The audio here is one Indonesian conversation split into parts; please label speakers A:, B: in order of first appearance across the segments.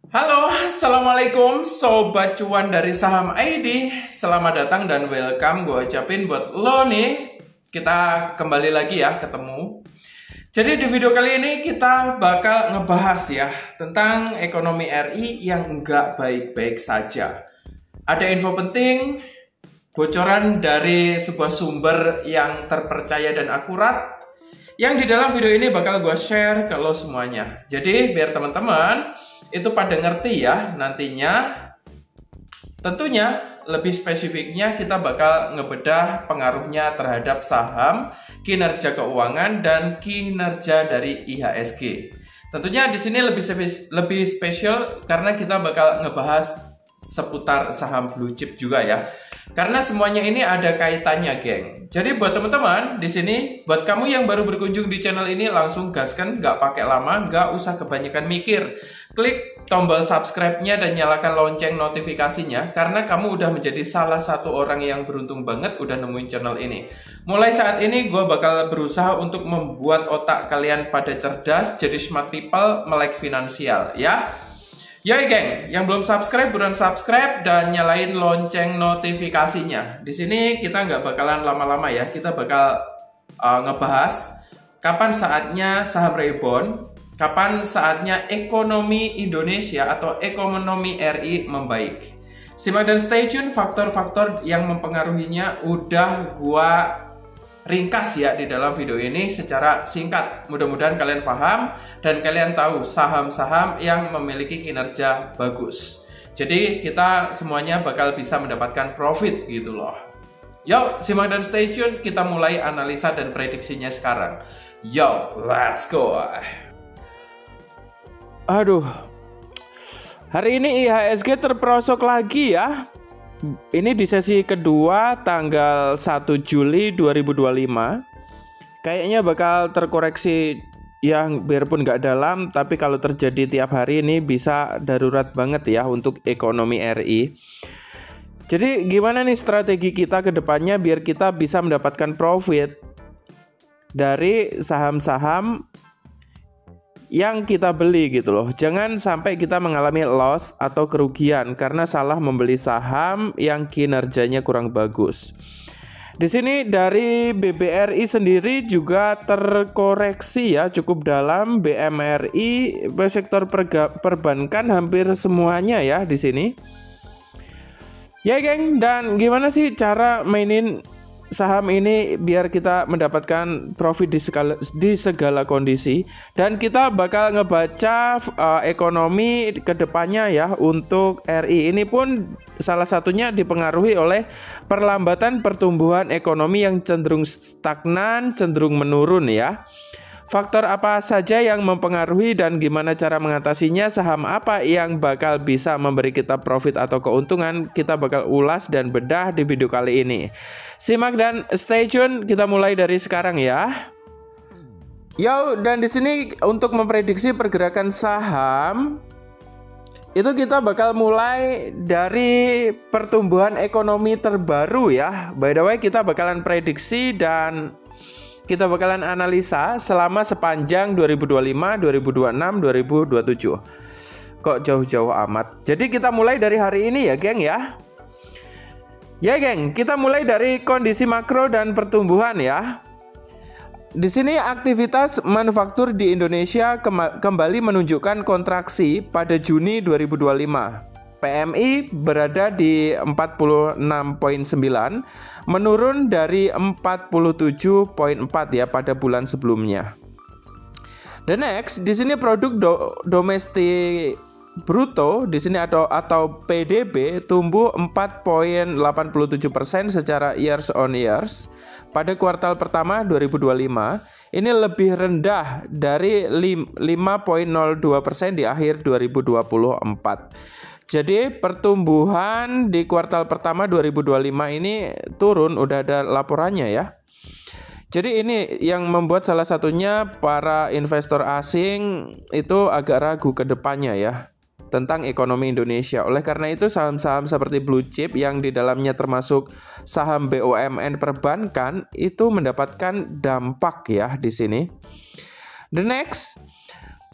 A: Halo, assalamualaikum sobat cuan dari Saham ID. Selamat datang dan welcome gue ucapin buat lo nih. Kita kembali lagi ya ketemu. Jadi di video kali ini kita bakal ngebahas ya tentang ekonomi RI yang nggak baik-baik saja. Ada info penting, bocoran dari sebuah sumber yang terpercaya dan akurat, yang di dalam video ini bakal gue share ke lo semuanya. Jadi biar teman-teman itu pada ngerti ya nantinya. Tentunya lebih spesifiknya kita bakal ngebedah pengaruhnya terhadap saham, kinerja keuangan, dan kinerja dari IHSG. Tentunya di sini lebih spesial karena kita bakal ngebahas seputar saham blue chip juga ya. Karena semuanya ini ada kaitannya, geng. Jadi buat teman-teman di sini, buat kamu yang baru berkunjung di channel ini, langsung gaskan, nggak pakai lama, nggak usah kebanyakan mikir. Klik tombol subscribe-nya dan nyalakan lonceng notifikasinya, karena kamu udah menjadi salah satu orang yang beruntung banget udah nemuin channel ini. Mulai saat ini, gue bakal berusaha untuk membuat otak kalian pada cerdas, jadi smart people, melek finansial, ya. Yoi geng, yang belum subscribe buruan subscribe dan nyalain lonceng notifikasinya. Di sini kita nggak bakalan lama-lama ya, kita bakal ngebahas kapan saatnya saham rebound, kapan saatnya ekonomi Indonesia atau ekonomi RI membaik. Simak dan stay tune, faktor-faktor yang mempengaruhinya udah gua ringkas ya di dalam video ini secara singkat. Mudah-mudahan kalian paham dan kalian tahu saham-saham yang memiliki kinerja bagus. Jadi kita semuanya bakal bisa mendapatkan profit gitu loh. Yo, simak dan stay tune, kita mulai analisa dan prediksinya sekarang. Yo, let's go. Aduh, hari ini IHSG terperosok lagi ya. Ini di sesi kedua tanggal 1 Juli 2025. Kayaknya bakal terkoreksi yang biarpun nggak dalam, tapi kalau terjadi tiap hari ini bisa darurat banget ya untuk ekonomi RI. Jadi gimana nih strategi kita ke depannya biar kita bisa mendapatkan profit dari saham-saham yang kita beli gitu loh. Jangan sampai kita mengalami loss atau kerugian karena salah membeli saham yang kinerjanya kurang bagus. Di sini dari BBRI sendiri juga terkoreksi ya cukup dalam. BMRI, sektor perbankan hampir semuanya ya di sini. Ya geng, dan gimana sih cara mainin saham ini biar kita mendapatkan profit di segala kondisi, dan kita bakal ngebaca ekonomi kedepannya ya untuk RI. Ini pun salah satunya dipengaruhi oleh perlambatan pertumbuhan ekonomi yang cenderung stagnan, cenderung menurun ya. Faktor apa saja yang mempengaruhi dan gimana cara mengatasinya, saham apa yang bakal bisa memberi kita profit atau keuntungan, kita bakal ulas dan bedah di video kali ini. Simak dan stay tune, kita mulai dari sekarang ya. Yo, dan di sini untuk memprediksi pergerakan saham itu kita bakal mulai dari pertumbuhan ekonomi terbaru ya. By the way, kita bakalan prediksi dan kita bakalan analisa selama sepanjang 2025, 2026, 2027. Kok jauh-jauh amat. Jadi kita mulai dari hari ini ya geng ya. Ya geng, kita mulai dari kondisi makro dan pertumbuhan ya. Di sini aktivitas manufaktur di Indonesia kembali menunjukkan kontraksi pada Juni 2025. PMI berada di 46,9, menurun dari 47,4 ya pada bulan sebelumnya. The next, di sini produk domestik bruto di sini atau PDB tumbuh 4,87% secara years on years pada kuartal pertama 2025. Ini lebih rendah dari 5,02% di akhir 2024. Jadi pertumbuhan di kuartal pertama 2025 ini turun, udah ada laporannya ya. Jadi ini yang membuat salah satunya para investor asing itu agak ragu ke depannya ya tentang ekonomi Indonesia. Oleh karena itu saham-saham seperti blue chip yang di dalamnya termasuk saham BUMN perbankan itu mendapatkan dampak ya di sini. The next,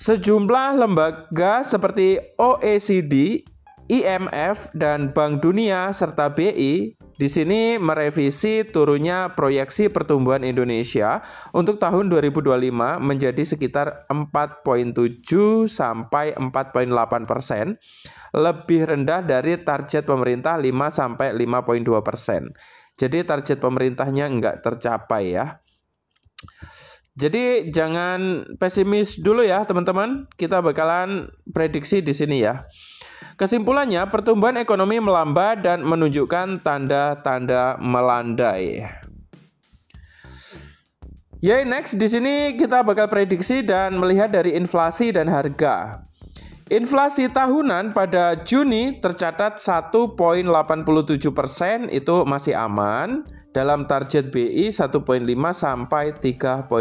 A: Sejumlah lembaga seperti OECD, IMF, dan Bank Dunia serta BI di sini merevisi turunnya proyeksi pertumbuhan Indonesia untuk tahun 2025 menjadi sekitar 4,7 sampai 4,8%, lebih rendah dari target pemerintah 5 sampai 5,2%. Jadi target pemerintahnya enggak tercapai ya. Jadi jangan pesimis dulu ya teman-teman. Kita bakalan prediksi di sini ya. Kesimpulannya, pertumbuhan ekonomi melambat dan menunjukkan tanda-tanda melandai. Ya, next di sini kita bakal prediksi dan melihat dari inflasi dan harga. Inflasi tahunan pada Juni tercatat 1,87%, itu masih aman. Dalam target BI 1,5 sampai 3,5%.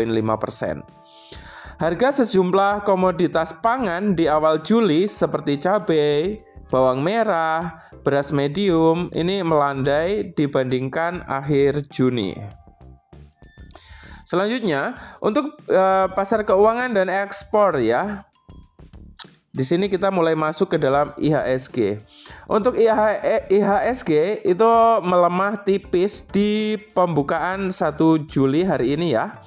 A: Harga sejumlah komoditas pangan di awal Juli seperti cabai, bawang merah, beras medium ini melandai dibandingkan akhir Juni. Selanjutnya, untuk pasar keuangan dan ekspor ya. Di sini kita mulai masuk ke dalam IHSG. Untuk IHSG itu melemah tipis di pembukaan 1 Juli hari ini ya.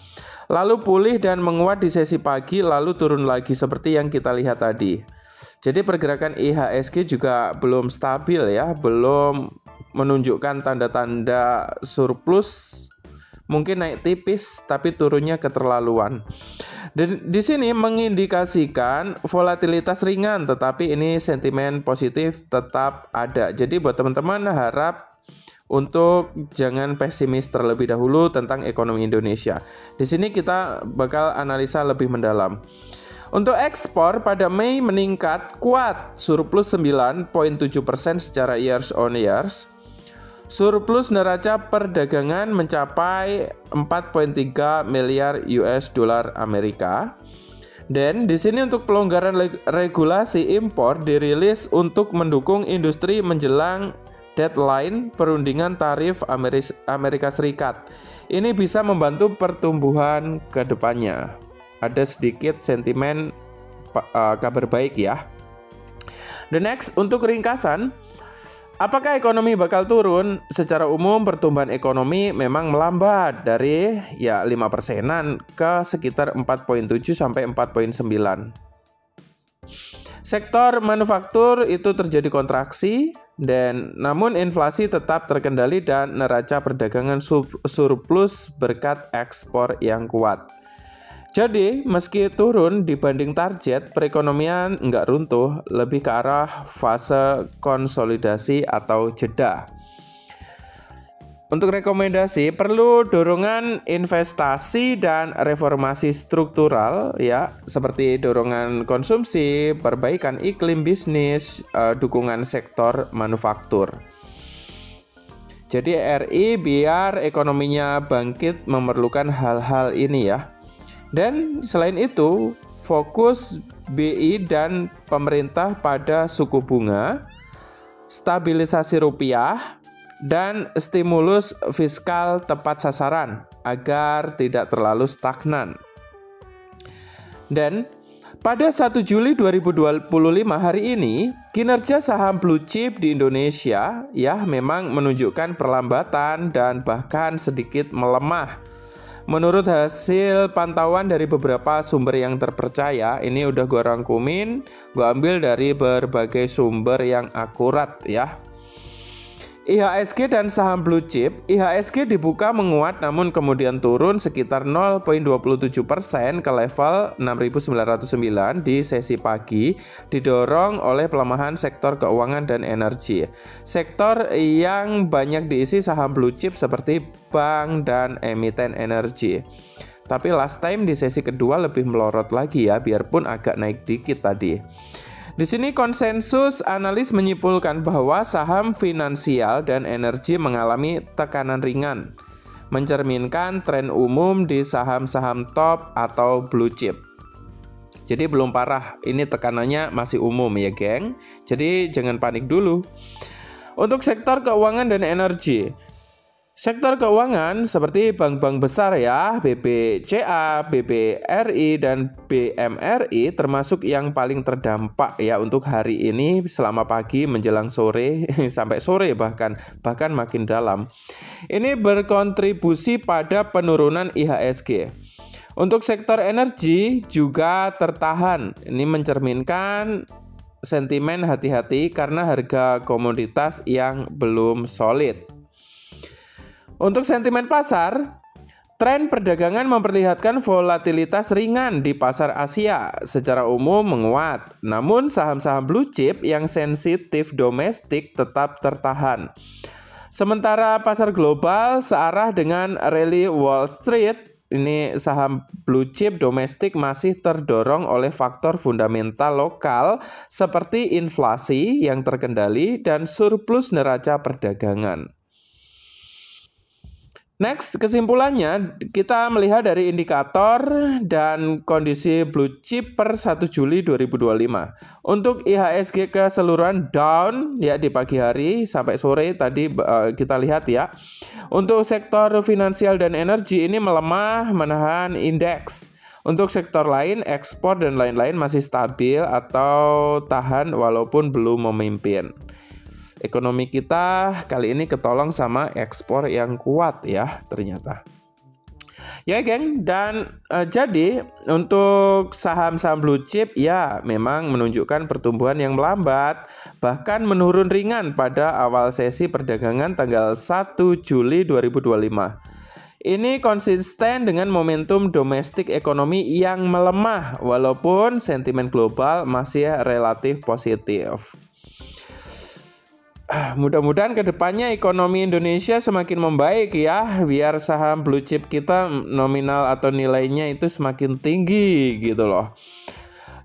A: Lalu pulih dan menguat di sesi pagi, lalu turun lagi seperti yang kita lihat tadi. Jadi pergerakan IHSG juga belum stabil ya, belum menunjukkan tanda-tanda surplus. Mungkin naik tipis tapi turunnya keterlaluan. Dan di sini mengindikasikan volatilitas ringan, tetapi ini sentimen positif tetap ada. Jadi buat teman-teman harap untuk jangan pesimis terlebih dahulu tentang ekonomi Indonesia. Di sini kita bakal analisa lebih mendalam. Untuk ekspor pada Mei meningkat kuat, surplus 9,7% secara years on years. Surplus neraca perdagangan mencapai 4,3 miliar US dollar Amerika. Dan di sini untuk pelonggaran regulasi impor dirilis untuk mendukung industri menjelang deadline perundingan tarif Amerika Serikat. Ini bisa membantu pertumbuhan ke depannya. Ada sedikit sentimen kabar baik ya. The next, untuk ringkasan, apakah ekonomi bakal turun? Secara umum pertumbuhan ekonomi memang melambat dari 5%-an ke sekitar 4,7 sampai 4,9. Sektor manufaktur itu terjadi kontraksi dan namun inflasi tetap terkendali dan neraca perdagangan surplus berkat ekspor yang kuat. Jadi, meski turun dibanding target, perekonomian nggak runtuh, lebih ke arah fase konsolidasi atau jeda. Untuk rekomendasi, perlu dorongan investasi dan reformasi struktural ya, seperti dorongan konsumsi, perbaikan iklim bisnis, dukungan sektor manufaktur. Jadi RI biar ekonominya bangkit memerlukan hal-hal ini ya. Dan selain itu, fokus BI dan pemerintah pada suku bunga, stabilisasi rupiah, dan stimulus fiskal tepat sasaran agar tidak terlalu stagnan. Dan pada 1 Juli 2025 hari ini, kinerja saham blue chip di Indonesia ya memang menunjukkan perlambatan dan bahkan sedikit melemah. Menurut hasil pantauan dari beberapa sumber yang terpercaya, ini udah gue rangkumin, gue ambil dari berbagai sumber yang akurat ya. IHSG dan saham blue chip, IHSG dibuka menguat namun kemudian turun sekitar 0,27% ke level 6.909 di sesi pagi, didorong oleh pelemahan sektor keuangan dan energi. Sektor yang banyak diisi saham blue chip seperti bank dan emiten energi. Tapi last time di sesi kedua lebih melorot lagi ya, biarpun agak naik dikit tadi. Di sini konsensus analis menyimpulkan bahwa saham finansial dan energi mengalami tekanan ringan, mencerminkan tren umum di saham-saham top atau blue chip. Jadi belum parah, ini tekanannya masih umum ya geng. Jadi jangan panik dulu. Untuk sektor keuangan dan energi, Sektor keuangan seperti bank-bank besar ya, BBCA, BBRI, dan BMRI termasuk yang paling terdampak ya untuk hari ini selama pagi menjelang sore sampai sore bahkan makin dalam. Ini berkontribusi pada penurunan IHSG. Untuk sektor energi juga tertahan. Ini mencerminkan sentimen hati-hati karena harga komoditas yang belum solid. Untuk sentimen pasar, tren perdagangan memperlihatkan volatilitas ringan di pasar Asia secara umum menguat. Namun saham-saham blue chip yang sensitif domestik tetap tertahan. Sementara pasar global searah dengan rally Wall Street. Ini saham blue chip domestik masih terdorong oleh faktor fundamental lokal seperti inflasi yang terkendali dan surplus neraca perdagangan. Next, kesimpulannya kita melihat dari indikator dan kondisi blue chip per 1 Juli 2025. Untuk IHSG keseluruhan down ya di pagi hari sampai sore tadi kita lihat ya. Untuk sektor finansial dan energi ini melemah menahan indeks. Untuk sektor lain, ekspor dan lain-lain masih stabil atau tahan walaupun belum memimpin. Ekonomi kita kali ini ketolong sama ekspor yang kuat ya ternyata. Ya geng, dan jadi untuk saham-saham blue chip ya memang menunjukkan pertumbuhan yang melambat, bahkan menurun ringan pada awal sesi perdagangan tanggal 1 Juli 2025. Ini konsisten dengan momentum domestik ekonomi yang melemah walaupun sentimen global masih relatif positif. Mudah-mudahan kedepannya ekonomi Indonesia semakin membaik ya, biar saham blue chip kita nominal atau nilainya itu semakin tinggi gitu loh.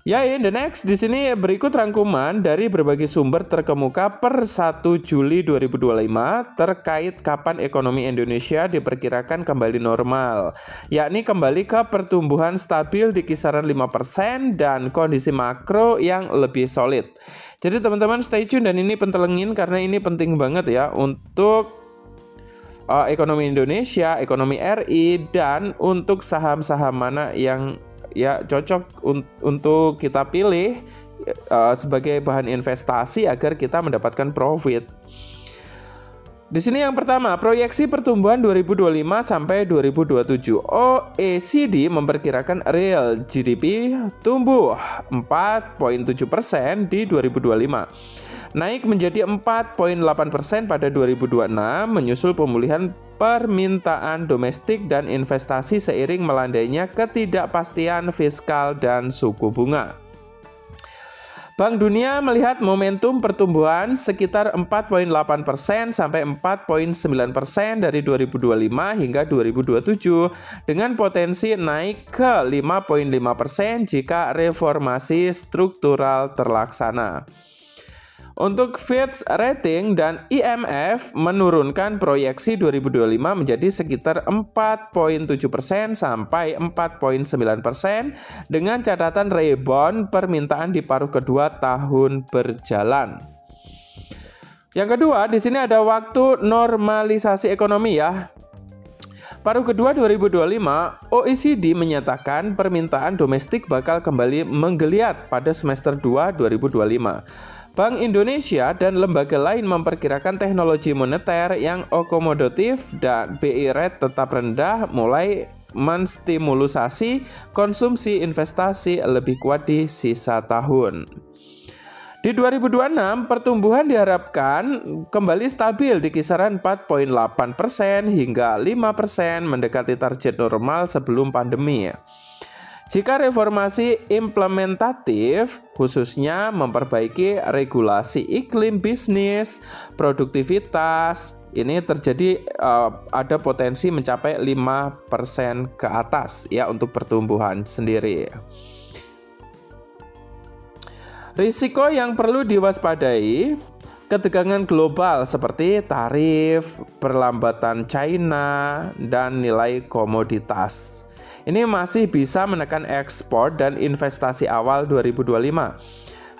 A: Ya, in the next di sini berikut rangkuman dari berbagai sumber terkemuka per 1 Juli 2025 terkait kapan ekonomi Indonesia diperkirakan kembali normal, yakni kembali ke pertumbuhan stabil di kisaran 5% dan kondisi makro yang lebih solid. Jadi teman-teman stay tune dan ini pentelengin karena ini penting banget ya untuk ekonomi Indonesia, ekonomi RI, dan untuk saham-saham mana yang ya cocok untuk kita pilih sebagai bahan investasi agar kita mendapatkan profit. Di sini yang pertama, proyeksi pertumbuhan 2025 sampai 2027. OECD memperkirakan real GDP tumbuh 4,7% di 2025. Naik menjadi 4,8% pada 2026 menyusul pemulihan permintaan domestik dan investasi seiring melandainya ketidakpastian fiskal dan suku bunga. Bank Dunia melihat momentum pertumbuhan sekitar 4,8% sampai 4,9% dari 2025 hingga 2027 dengan potensi naik ke 5,5% jika reformasi struktural terlaksana. Untuk Fitch Rating dan IMF menurunkan proyeksi 2025 menjadi sekitar 4,7% sampai 4,9% dengan catatan rebound permintaan di paruh kedua tahun berjalan. Yang kedua, di sini ada waktu normalisasi ekonomi ya. Paruh kedua 2025, OECD menyatakan permintaan domestik bakal kembali menggeliat pada semester 2 2025. Bank Indonesia dan lembaga lain memperkirakan teknologi moneter yang akomodatif dan BI rate tetap rendah mulai menstimulusasi konsumsi investasi lebih kuat di sisa tahun. Di 2026, pertumbuhan diharapkan kembali stabil di kisaran 4,8% hingga 5% mendekati target normal sebelum pandemi. Jika reformasi implementatif, khususnya memperbaiki regulasi iklim bisnis, produktivitas, ini terjadi ada potensi mencapai 5% ke atas ya untuk pertumbuhan sendiri. Risiko yang perlu diwaspadai, ketegangan global seperti tarif, perlambatan China, dan nilai komoditas. Ini masih bisa menekan ekspor dan investasi awal 2025.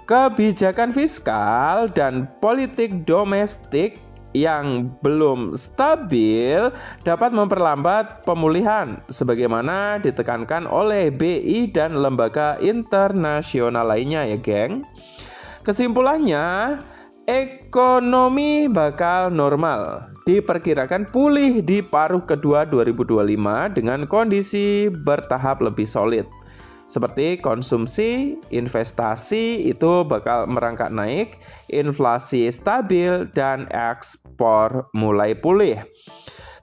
A: Kebijakan fiskal dan politik domestik yang belum stabil dapat memperlambat pemulihan sebagaimana ditekankan oleh BI dan lembaga internasional lainnya ya, geng. Kesimpulannya, ekonomi bakal normal. Diperkirakan pulih di paruh kedua 2025 dengan kondisi bertahap lebih solid. Seperti konsumsi, investasi itu bakal merangkak naik, inflasi stabil, dan ekspor mulai pulih.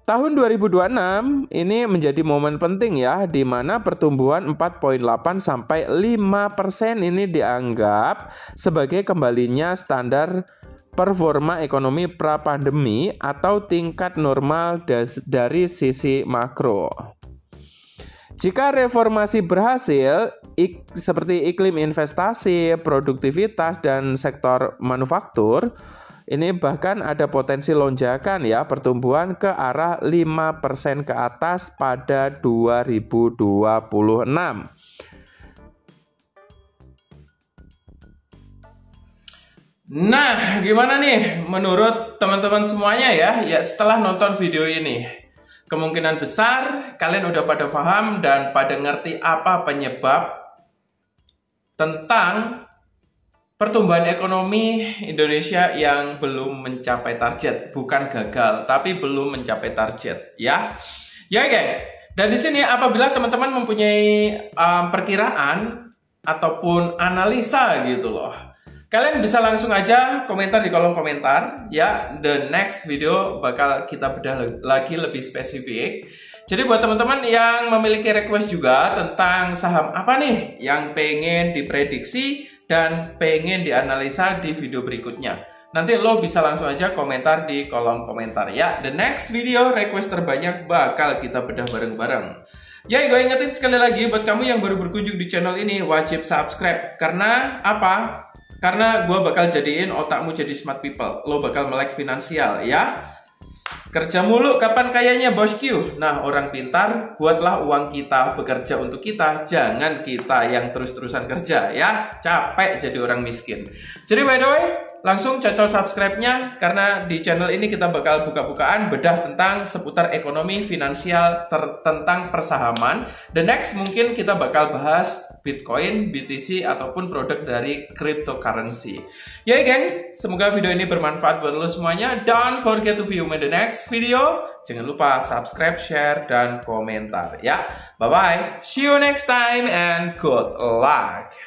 A: Tahun 2026 ini menjadi momen penting ya, di mana pertumbuhan 4,8 sampai 5% ini dianggap sebagai kembalinya standar performa ekonomi pra-pandemi atau tingkat normal dari sisi makro. Jika reformasi berhasil, seperti iklim investasi, produktivitas, dan sektor manufaktur, ini bahkan ada potensi lonjakan ya, pertumbuhan ke arah 5% ke atas pada 2026. Nah, gimana nih menurut teman-teman semuanya ya? Ya, setelah nonton video ini. Kemungkinan besar kalian udah pada paham dan pada ngerti apa penyebab tentang pertumbuhan ekonomi Indonesia yang belum mencapai target. Bukan gagal, tapi belum mencapai target ya. Ya, geng. Dan di sini apabila teman-teman mempunyai perkiraan ataupun analisa gitu loh, kalian bisa langsung aja komentar di kolom komentar ya. The next video bakal kita bedah lagi lebih spesifik. Jadi buat teman-teman yang memiliki request juga tentang saham apa nih yang pengen diprediksi dan pengen dianalisa di video berikutnya, nanti lo bisa langsung aja komentar di kolom komentar ya. The next video request terbanyak bakal kita bedah bareng-bareng. Ya, gue ingetin sekali lagi buat kamu yang baru berkunjung di channel ini, wajib subscribe. Karena apa? Karena gue bakal jadiin otakmu jadi smart people. Lo bakal melek finansial ya. Kerja mulu kapan kayanya bosku? Nah, orang pintar, buatlah uang kita bekerja untuk kita. Jangan kita yang terus-terusan kerja ya. Capek jadi orang miskin. Jadi by the way, langsung cocol subscribe-nya. Karena di channel ini kita bakal buka-bukaan bedah tentang seputar ekonomi, finansial, tentang persahaman. The next mungkin kita bakal bahas Bitcoin, BTC, ataupun produk dari cryptocurrency. Ya geng, semoga video ini bermanfaat buat lo semuanya. Don't forget to view me the next video. Jangan lupa subscribe, share, dan komentar ya. Bye-bye. See you next time and good luck.